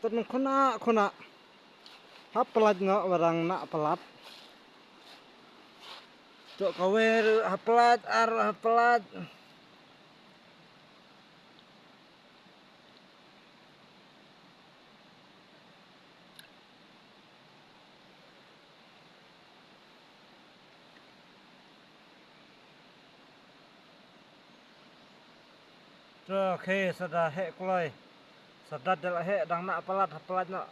Tan khona hapelat ngak barang nak pelat. Tok kawer hapelat hapelat. Oke, sudah hek kloy. Sudah dah hek dang nak pelat nak.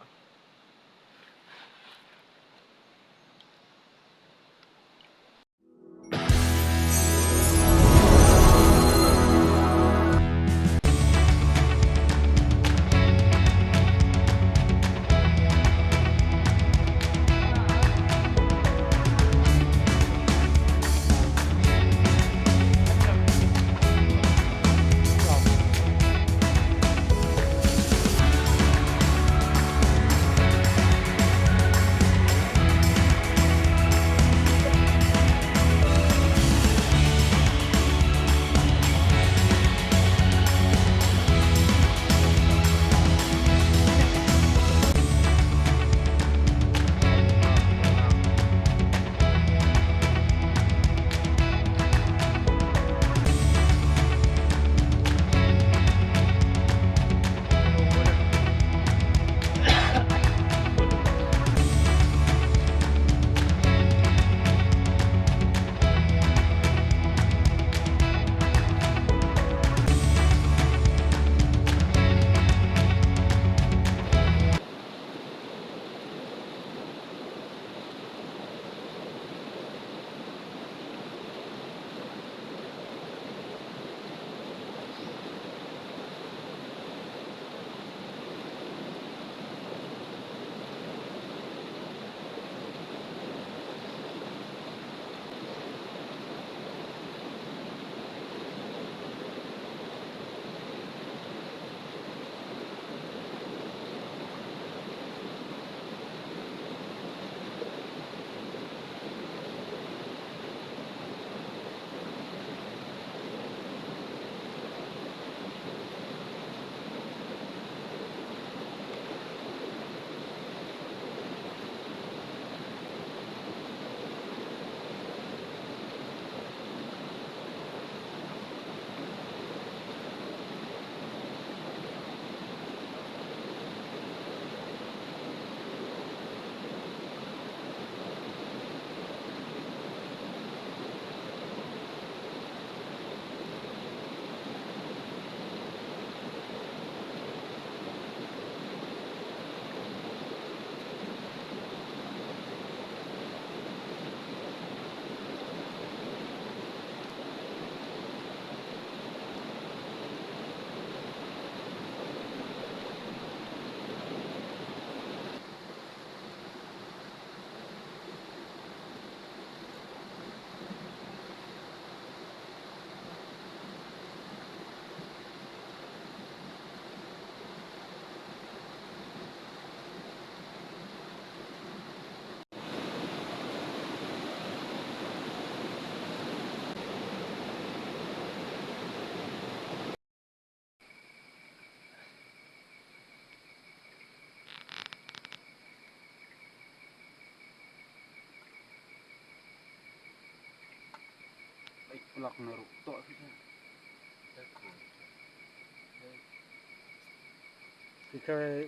Pelak neruk tok kita.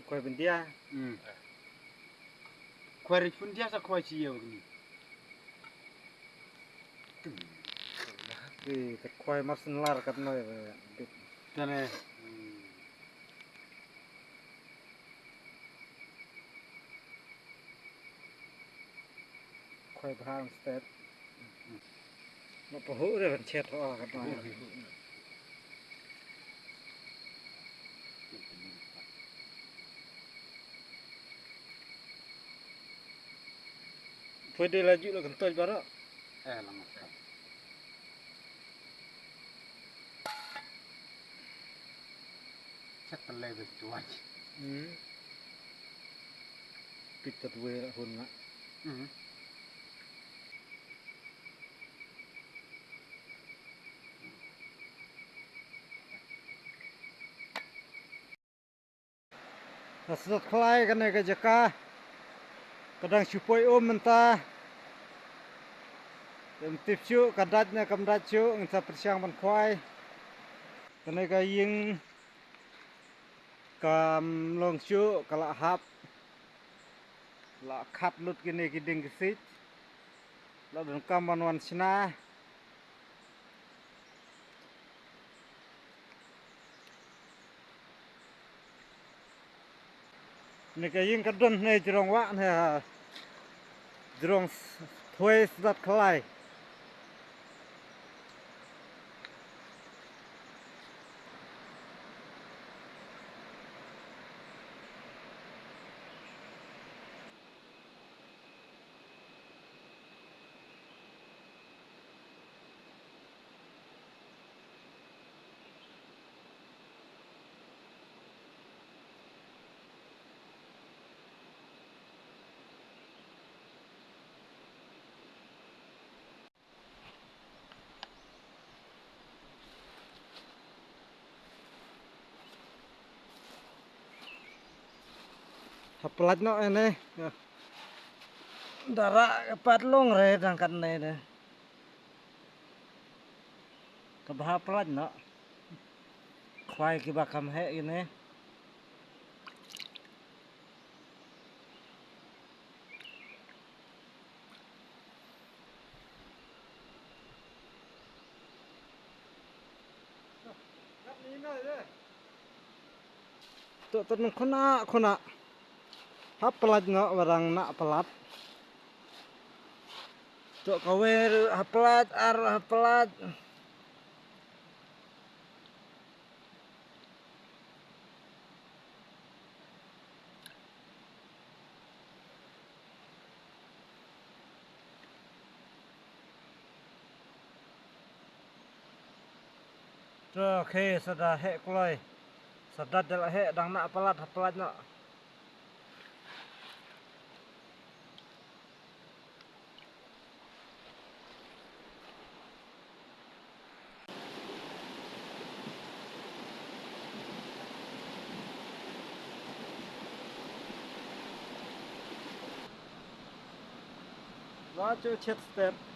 Koi bendia. Kuarit pun dia sa kuai cio ni. Koi masin lar kat noi. Tane. Koi bahang stet. Nó pahu re ben chet ho kat noi. Pwede laju lo kentoj barak. Lama. Chat pelai bertuan. Pitat we hun nak. Sedot kelai kan ke jaka. Kadang supoi mentah. Dem tip chu kadatnya kamdat chu ngsa persiang ban khwai. Kene ka ying kam long chu kala hap. La khat lut kini kiding kisit. La don kam ban wan sina. Ni ka ying kadon ne jrong wa ne jrong thoi sedot kelai. Hapelat no ene. Dara patlong re dangkat ne de. Kabah pelat no. Khwai ki bakam he ini. Tu nung khona. Hap pelat no barang nak pelat. Tu kawer hapelat ar hapelat. Tu ke sada he kloi. Sada del he dang nak pelat hapelat no. Wa chu chet step.